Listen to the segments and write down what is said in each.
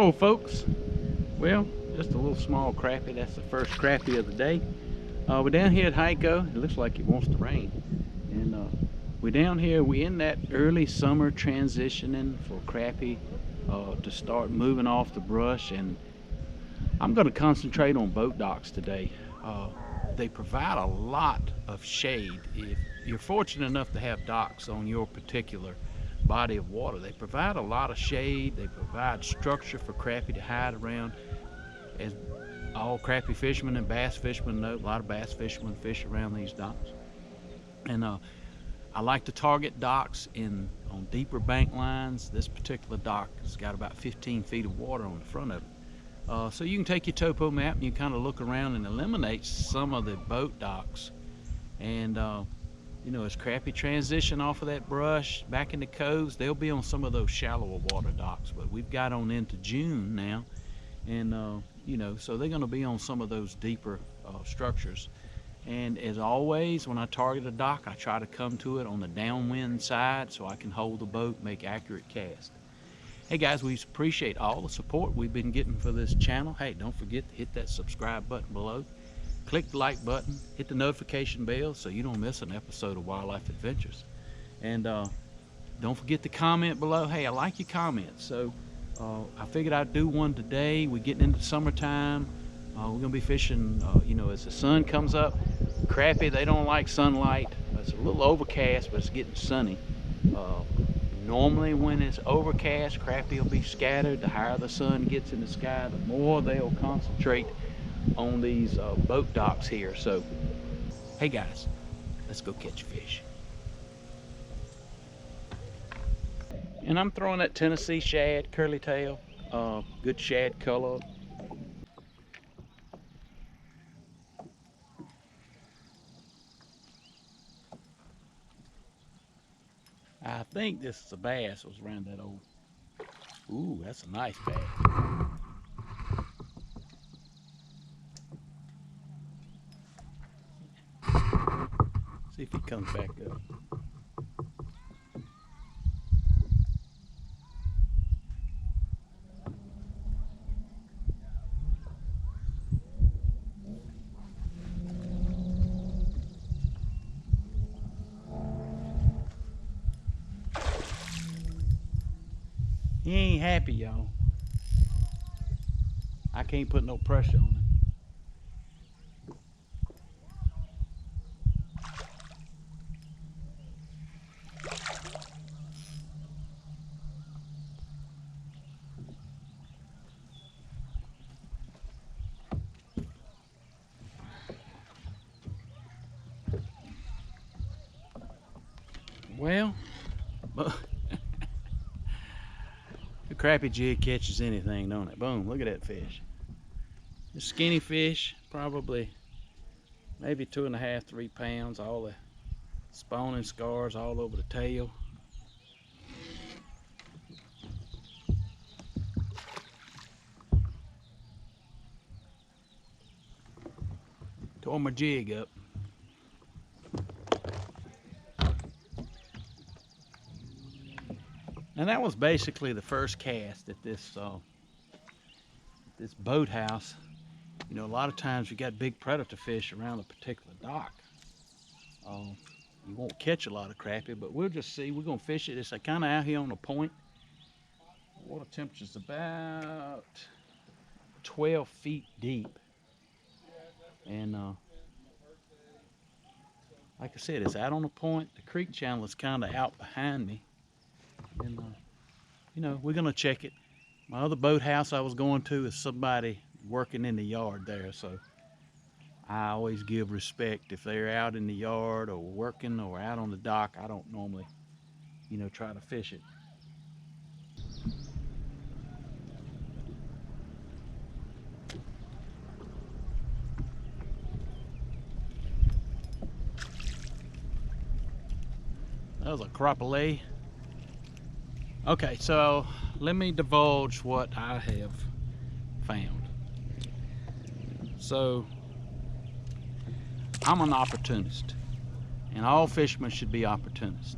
Hello folks. Well, just a little small crappie. That's the first crappie of the day. We're down here at Heiko. It looks like it wants to rain. And we're down here. We're in that early summer transitioning for crappie to start moving off the brush. And I'm going to concentrate on boat docks today. They provide a lot of shade. If you're fortunate enough to have docks on your particular body of water, they provide a lot of shade. They provide structure for crappie to hide around. As all crappie fishermen and bass fishermen know, a lot of bass fishermen fish around these docks. And I like to target docks on deeper bank lines. This particular dock has got about 15 feet of water on the front of it. So you can take your topo map and you kind of look around and eliminate some of the boat docks. And you know, as crappie transition off of that brush back in the coves, they'll be on some of those shallower water docks. But we've got on into June now, and you know, so they're going to be on some of those deeper structures. And as always, when I target a dock, I try to come to it on the downwind side so I can hold the boat, make accurate casts. Hey guys, we appreciate all the support we've been getting for this channel. Hey, don't forget to hit that subscribe button below. Click the like button, hit the notification bell so you don't miss an episode of Wildlife Adventures. And don't forget to comment below. Hey, I like your comments. So I figured I'd do one today. We're getting into summertime. We're gonna be fishing, you know, as the sun comes up. Crappie, they don't like sunlight. It's a little overcast, but it's getting sunny. Normally when it's overcast, crappie will be scattered. The higher the sun gets in the sky, the more they'll concentrate on these boat docks here. So hey guys, let's go catch fish. And I'm throwing that Tennessee shad, curly tail, good shad color. I think this is a bass. It was around that old. Ooh, that's a nice bass. See if he comes back up. He ain't happy, y'all. I can't put no pressure on him. Well, the crappie jig catches anything, don't it? Boom, look at that fish. The skinny fish, probably maybe 2.5, 3 pounds, all the spawning scars all over the tail. Tore my jig up. And that was basically the first cast at this this boathouse. You know, a lot of times you got big predator fish around a particular dock. You won't catch a lot of crappie, but we'll just see. We're gonna fish it. It's kind of out here on the point. Water temperature's about 12 feet deep, and like I said, it's out on the point. The creek channel is kind of out behind me. And you know, we're gonna check it. My other boathouse I was going to is somebody working in the yard there, so I always give respect if they're out in the yard or working or out on the dock. I don't normally, you know, try to fish it. That was a crappie. Okay, so let me divulge what I have found. So I'm an opportunist, and all fishermen should be opportunists.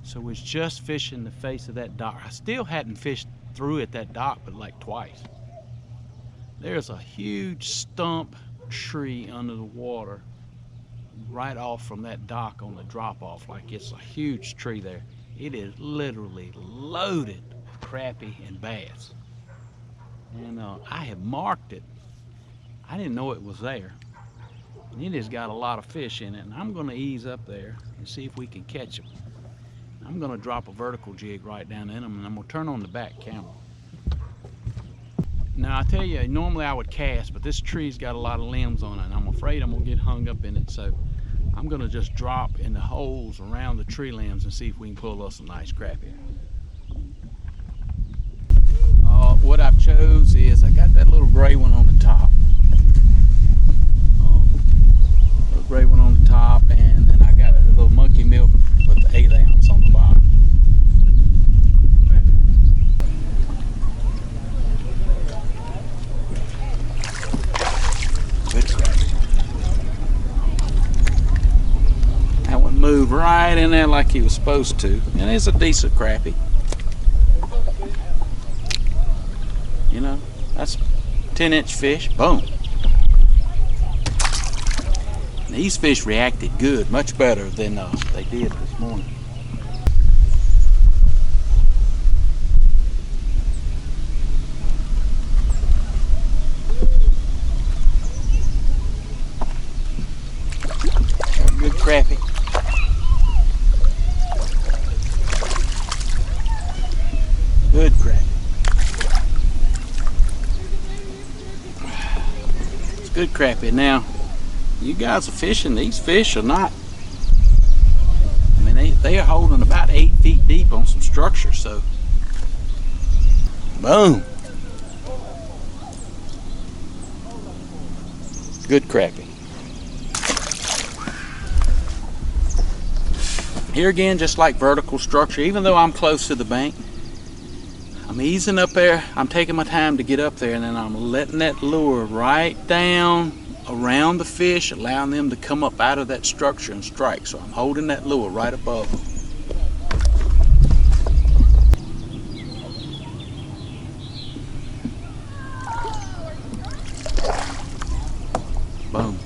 So was just fishing the face of that dock. I still hadn't fished through at that dock, but like twice. There's a huge stump tree under the water right off from that dock on the drop off. Like it's a huge tree there. It is literally loaded with crappie and bass. And I have marked it. I didn't know it was there. And it has got a lot of fish in it, and I'm going to ease up there and see if we can catch them. I'm going to drop a vertical jig right down in them, and I'm going to turn on the back camera. Now I tell you, normally I would cast, but this tree's got a lot of limbs on it, and I'm afraid I'm going to get hung up in it, so I'm going to just drop in the holes around the tree limbs and see if we can pull us some nice crappie. What I've chose is I got that little gray one on the top. Little gray one on the top, and then I got the little monkey milk with the 1/8 ounce on the bottom. That one moved right in there like he was supposed to, and it's a decent crappie. You know, that's a 10-inch fish. Boom. These fish reacted good, much better than they did this morning. Good crappie. Good crappie. It's good crappie. Now, you guys are fishing. These fish are not, I mean, they are holding about 8 feet deep on some structure, so boom. Good crappie. Here again, just like vertical structure, even though I'm close to the bank, I'm easing up there. I'm taking my time to get up there, and then I'm letting that lure right down around the fish, allowing them to come up out of that structure and strike. So I'm holding that lure right above them. Boom.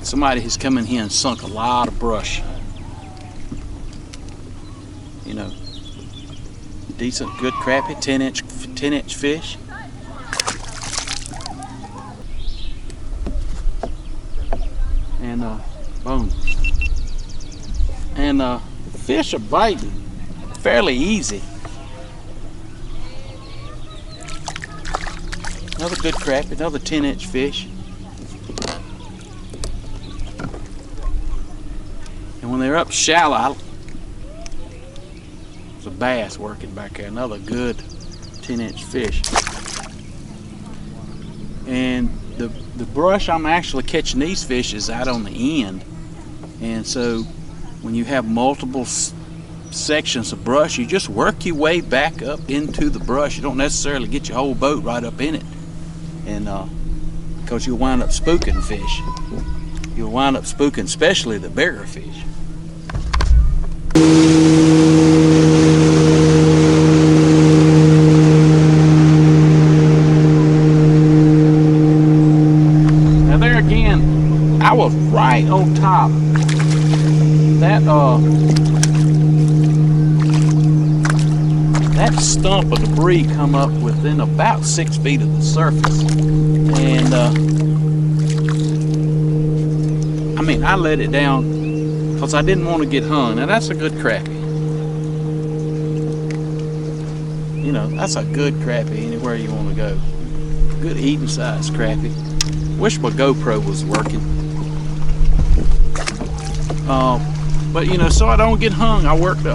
Somebody has come in here and sunk a lot of brush. You know, decent, good crappie, 10-inch fish. And boom. And the fish are biting fairly easy. Another good crappie, another 10-inch fish. And when they're up shallow, there's a bass working back there, another good 10-inch fish. And the brush I'm actually catching these fish is out on the end, and so when you have multiple sections of brush, you just work your way back up into the brush. You don't necessarily get your whole boat right up in it, and because you'll wind up spooking fish. You'll wind up spooking especially the bigger fish. I was right on top. That stump of debris come up within about 6 feet of the surface, and I mean, I let it down because I didn't want to get hung. Now that's a good crappie. You know, that's a good crappie anywhere you want to go. Good eating size crappie. Wish my GoPro was working. But you know, so I don't get hung, I work the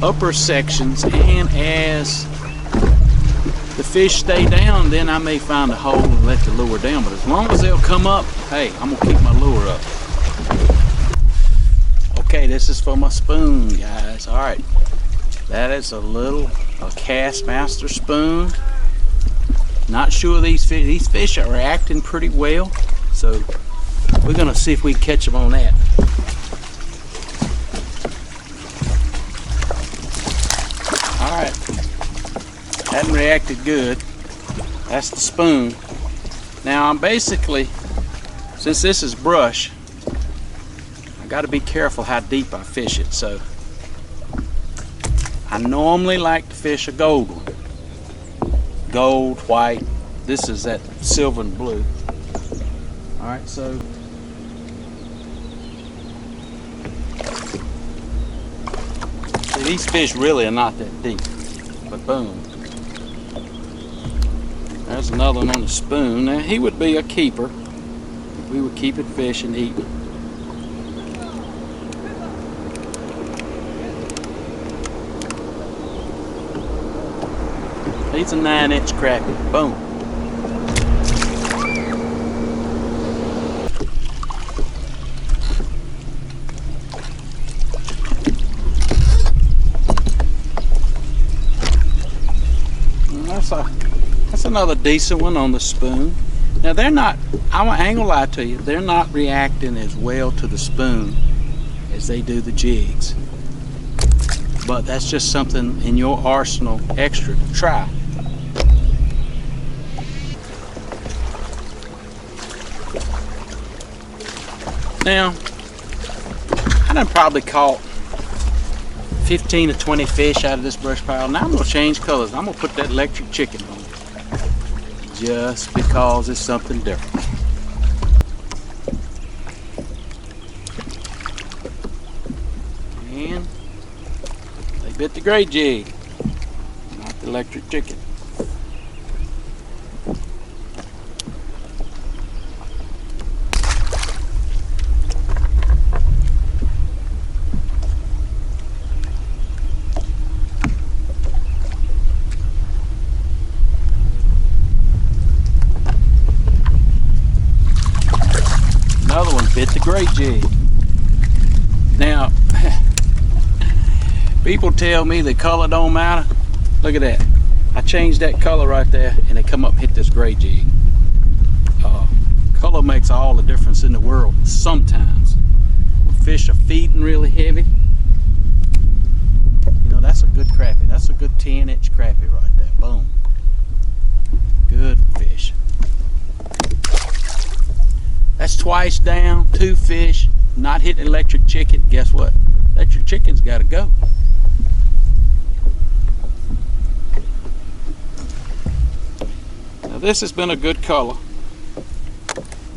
upper sections, and as the fish stay down, then I may find a hole and let the lure down. But as long as they'll come up, hey, I'm gonna keep my lure up. Okay, this is for my spoon, guys. All right, that is a Castmaster spoon. Not sure these fish are acting pretty well, so we're gonna see if we can catch them on that. All right, Hadn't reacted good. That's the spoon. Now I'm basically, since this is brush, I got to be careful how deep I fish it. So I normally like to fish a gold one. Gold, white. This is that silver and blue. All right, so see, these fish really are not that deep, but boom. There's another one on the spoon. Now he would be a keeper. We would keep it fish and eat. He's a 9-inch crappie. Boom. That's another decent one on the spoon. Now they're not, I ain't gonna lie to you, they're not reacting as well to the spoon as they do the jigs. But that's just something in your arsenal extra to try. Now, I done probably caught 15 to 20 fish out of this brush pile. Now I'm gonna change colors. I'm gonna put that electric chicken on just because it's something different. And they bit the gray jig, not the electric chicken. Another one bit the gray jig. Now, people tell me the color don't matter. Look at that. I changed that color right there and it come up and hit this gray jig. Color makes all the difference in the world sometimes. When fish are feeding really heavy, you know, that's a good crappie. That's a good 10-inch crappie right there. Boom. Good fish. That's twice down, 2 fish, not hitting electric chicken. Guess what? Electric chicken's got to go. Now this has been a good color.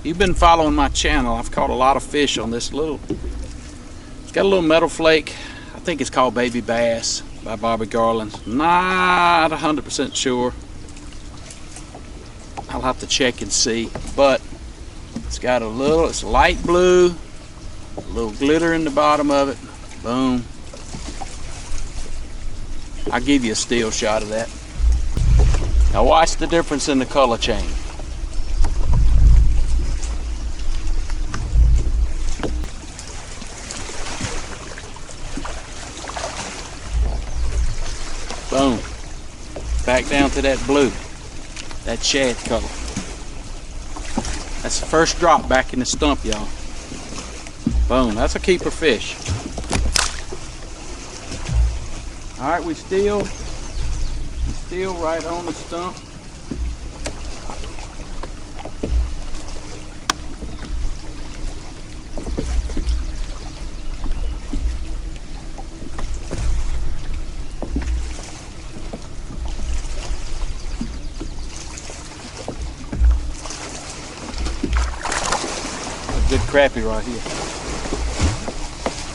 You've been following my channel. I've caught a lot of fish on this little, it's got a little metal flake. I think it's called Baby Bass by Bobby Garland. Not 100% sure. I'll have to check and see, but it's got a little, it's light blue, a little glitter in the bottom of it. Boom. I'll give you a still shot of that. Now watch the difference in the color change. Boom. Back down to that blue, that shad color. That's the first drop back in the stump, y'all. Boom, that's a keeper fish. All right, we still right on the stump. Good crappie right here.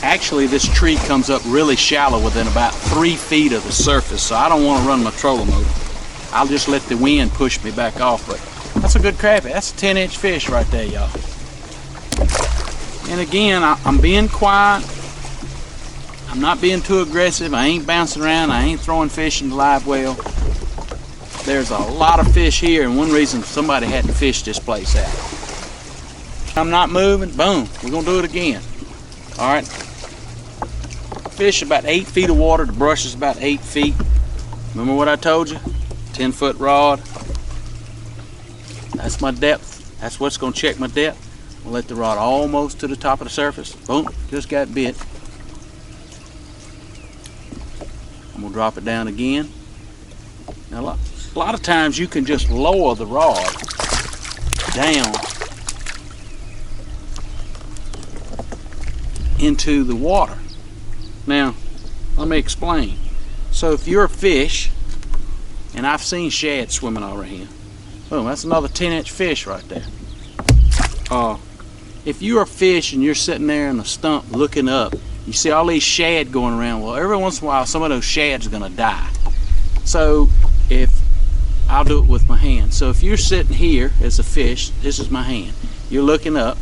Actually, this tree comes up really shallow within about 3 feet of the surface, so I don't want to run my trolling motor. I'll just let the wind push me back off, but that's a good crappie. That's a 10-inch fish right there, y'all. And again, I'm being quiet. I'm not being too aggressive. I ain't bouncing around. I ain't throwing fish in the live well. There's a lot of fish here, and one reason somebody had to fish this place out. I'm not moving. Boom. We're going to do it again. All right. Fish about 8 feet of water. The brush is about 8 feet. Remember what I told you? 10-foot rod. That's my depth. That's what's going to check my depth. I'll let the rod almost to the top of the surface. Boom. Just got bit. I'm going to drop it down again. Now a lot of times you can just lower the rod down into the water. Now, let me explain. So if you're a fish, and I've seen shad swimming over here. Boom, that's another 10-inch fish right there. If you're a fish and you're sitting there in a stump looking up, you see all these shad going around. Well, every once in a while, some of those shad's gonna die. So I'll do it with my hand. So if you're sitting here as a fish, this is my hand. You're looking up,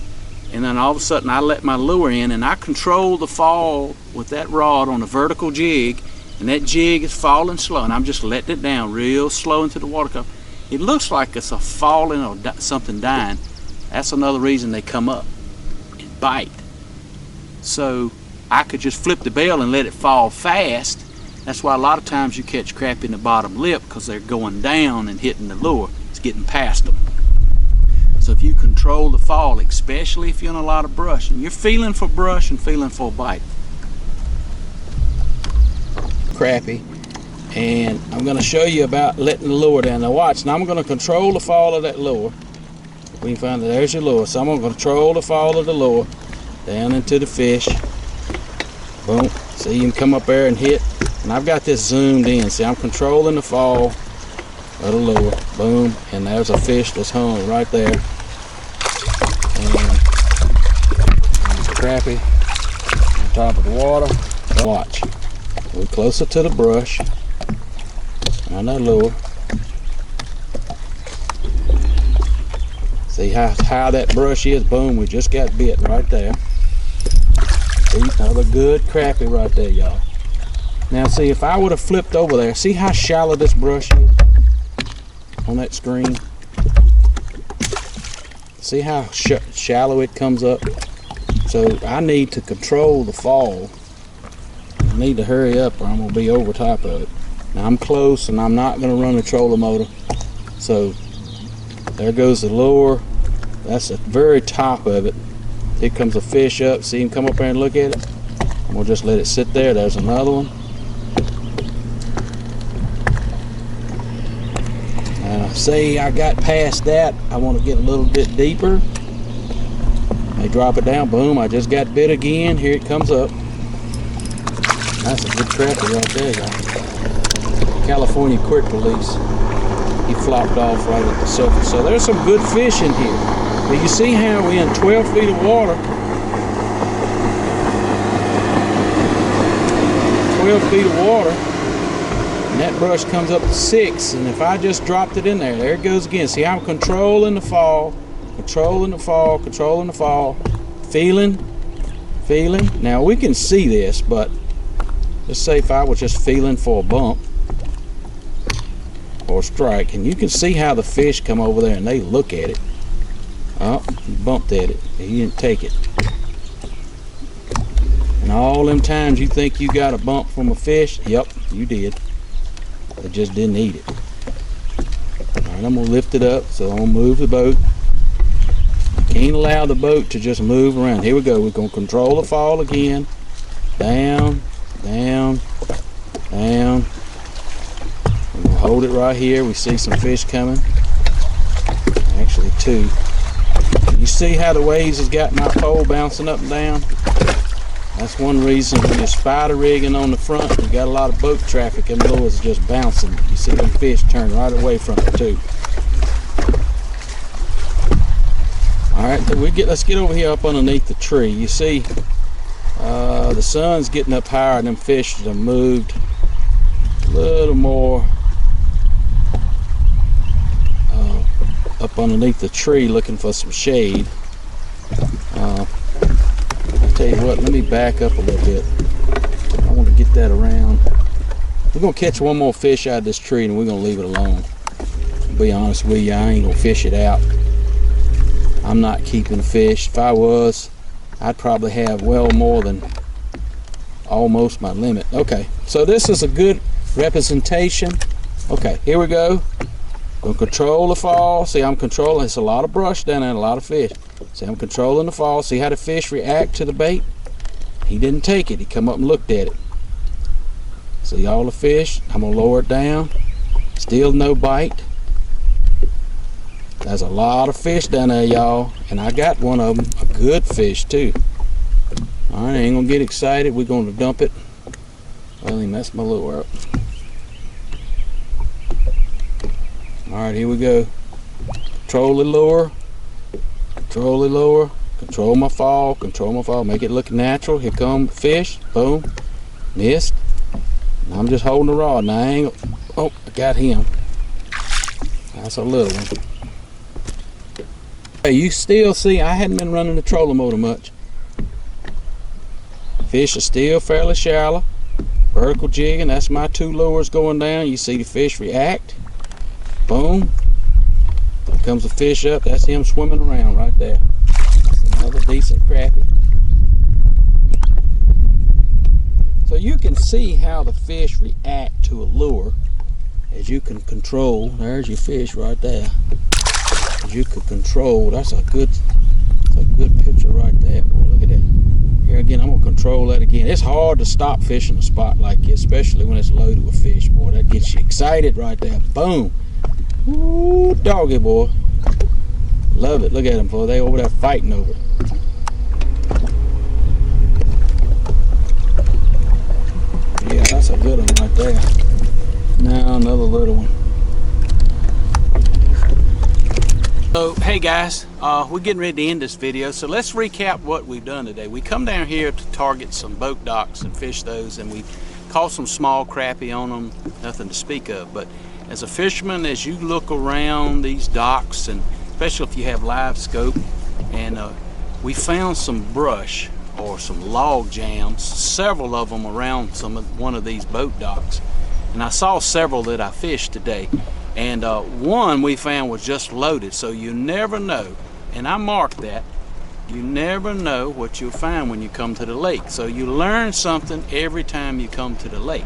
and then all of a sudden I let my lure in and I control the fall with that rod on a vertical jig, and that jig is falling slow, and I'm just letting it down real slow into the water. It looks like it's a falling or something dying. That's another reason they come up and bite. So I could just flip the bail and let it fall fast. That's why a lot of times you catch crappie in the bottom lip, because they're going down and hitting the lure. It's getting past them. So if you control the fall, especially if you're in a lot of brush, and you're feeling for brush and feeling for a bite. Crappie, and I'm going to show you about letting the lure down. Now watch, now I'm going to control the fall of that lure. We can find that there's your lure. So I'm going to control the fall of the lure down into the fish. Boom. See, you can come up there and hit. And I've got this zoomed in. See, I'm controlling the fall of the lure. Boom. And there's a fish that's hung right there. And there's a crappie on top of the water. Watch. We're closer to the brush on that lure. See how high that brush is? Boom, we just got bit right there. See, another good crappie right there, y'all. Now see, if I would have flipped over there, see how shallow this brush is on that screen? See how shallow it comes up? So I need to control the fall. I need to hurry up or I'm going to be over top of it. Now I'm close and I'm not going to run the trolling motor. So there goes the lure. That's the very top of it. Here comes a fish up. See him come up there and look at it? I'm going to just let it sit there. There's another one. See, I got past that. I want to get a little bit deeper. I drop it down. Boom, I just got bit again. Here it comes up. That's a good crappie right there, guys. California Quick Release. He flopped off right at the surface. So there's some good fish in here. But you see how we're in 12 feet of water. 12 feet of water. And that brush comes up to 6. And if I just dropped it in there, there it goes again. See, I'm controlling the fall. Controlling the fall. Controlling the fall. Feeling. Feeling. Now we can see this, but let's say if I was just feeling for a bump or a strike, and you can see how the fish come over there and they look at it. Oh, he bumped at it. He didn't take it. And all them times you think you got a bump from a fish, yep, you did. They just didn't eat it. Alright, I'm going to lift it up, so I'm going to move the boat. Can't allow the boat to just move around. Here we go. We're going to control the fall again. Down, down, down. We're going to hold it right here. We see some fish coming. Actually, 2. You see how the waves has got my pole bouncing up and down? That's one reason when you're spider rigging on the front, you got a lot of boat traffic and the lures just bouncing. You see them fish turn right away from it too. Alright, let's get over here up underneath the tree. You see the sun's getting up higher and them fish have moved a little more up underneath the tree looking for some shade. I'll tell you what, let me back up a little bit. I want to get that around. We're going to catch one more fish out of this tree and we're going to leave it alone. To be honest with you, I ain't going to fish it out. I'm not keeping the fish. If I was, I'd probably have well more than almost my limit. Okay, so this is a good representation. Okay, here we go. Gonna control the fall. See, I'm controlling. It's a lot of brush down there and a lot of fish. See, I'm controlling the fall. See how the fish react to the bait? He didn't take it. He come up and looked at it. See all the fish? I'm gonna lower it down. Still no bite. There's a lot of fish down there, y'all, and I got one of them, a good fish too. All right, I ain't gonna get excited. We're gonna dump it. Well, he messed my lure up. All right, here we go. Control the lure. Control the lure. Control my fall. Control my fall. Make it look natural. Here come fish. Boom. Missed. I'm just holding the rod. Now I ain't. Oh, I got him. That's a little one. Hey, you still see I hadn't been running the trolling motor much. Fish are still fairly shallow. Vertical jigging. That's my 2 lures going down. You see the fish react. Boom. There comes the fish up. That's him swimming around right there. That's another decent crappie. So you can see how the fish react to a lure as you can control. There's your fish right there. As you can control. That's a good picture right there. Boy, look at that. Here again, I'm gonna control that again. It's hard to stop fishing a spot like this, especially when it's loaded with fish, boy. That gets you excited right there. Boom. Ooh, doggy, boy. Love it. Look at them, boy. They over there fighting over it. Yeah, that's a good one right there. Now another little one. So, hey guys, we're getting ready to end this video, so let's recap what we've done today. We come down here to target some boat docks and fish those, and we caught some small crappie on them, nothing to speak of. But as a fisherman, as you look around these docks, and especially if you have live scope, and we found some brush or some log jams, several of them around one of these boat docks. And I saw several that I fished today. And one we found was just loaded, so you never know, and I marked that, you never know what you'll find when you come to the lake. So you learn something every time you come to the lake.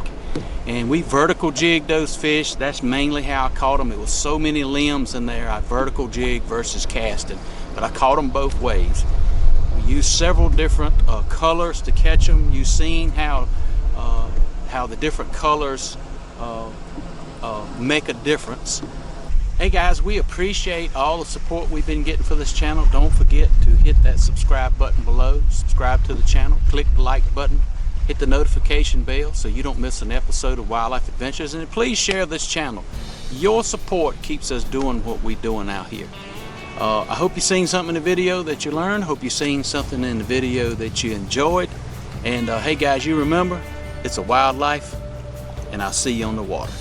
And we vertical jigged those fish. That's mainly how I caught them. It was so many limbs in there. I vertical jig versus casting, but I caught them both ways. We used several different colors to catch them. You've seen how the different colors make a difference. Hey guys, we appreciate all the support we've been getting for this channel. Don't forget to hit that subscribe button below, subscribe to the channel, click the like button, hit the notification bell so you don't miss an episode of Wildlife Adventures, and please share this channel. Your support keeps us doing what we're doing out here. I hope you've seen something in the video that you learned. Hope you've seen something in the video that you enjoyed. And hey guys, you remember, it's a wildlife, and I'll see you on the water.